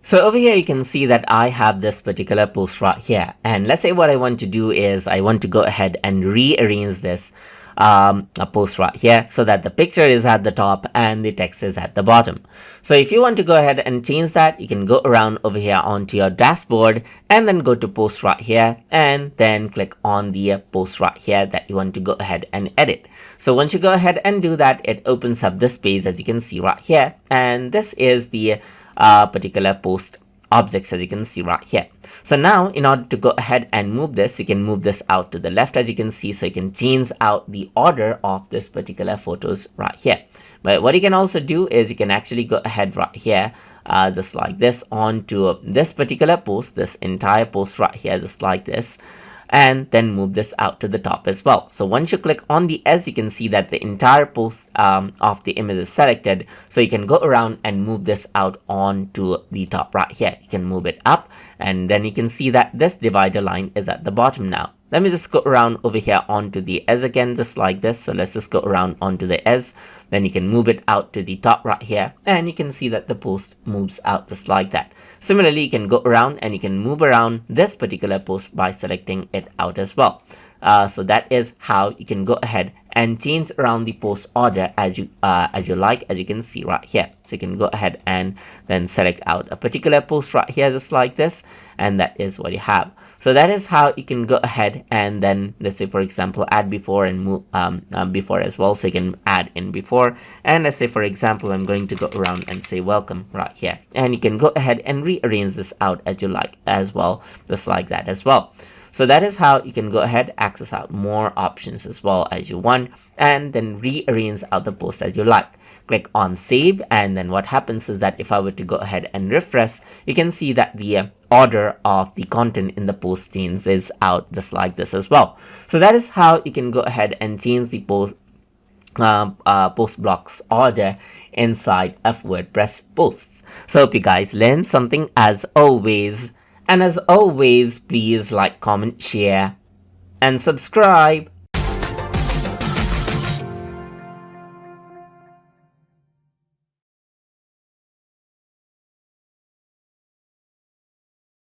So over here, you can see that I have this particular post right here. And let's say what I want to do is I want to go ahead and rearrange this a post right here so that the picture is at the top and the text is at the bottom. So if you want to go ahead and change that, you can go around over here onto your dashboard and then go to post right here and then click on the post right here that you want to go ahead and edit. So once you go ahead and do that, it opens up this page as you can see right here, and this is the particular post objects as you can see right here. So now in order to go ahead and move this, you can move this out to the left as you can see, so you can change out the order of this particular photos right here. But what you can also do is you can actually go ahead right here just like this onto this particular post, this entire post right here just like this, and then move this out to the top as well. So once you click on the S, you can see that the entire post of the image is selected. So you can go around and move this out onto the top right here. You can move it up, and then you can see that this divider line is at the bottom now. Let me just go around over here onto the S again, just like this. So let's just go around onto the S. Then you can move it out to the top right here, and you can see that the post moves out just like that. Similarly, you can go around and you can move around this particular post by selecting it out as well. So that is how you can go ahead and change around the post order as you like, as you can see right here. So you can go ahead and then select out a particular post right here just like this, and that is what you have. So that is how you can go ahead and then, let's say for example, add before and move before as well. So you can add in before, and let's say for example, I'm going to go around and say welcome right here, and you can go ahead and rearrange this out as you like as well, just like that as well. So that is how you can go ahead, access out more options as well as you want, and then rearrange out the post as you like. Click on save, and then what happens is that if I were to go ahead and refresh, you can see that the order of the content in the post changes out just like this as well. So that is how you can go ahead and change the post blocks order inside of WordPress posts. So hope you guys learned something as always. And as always, please like, comment, share, and subscribe.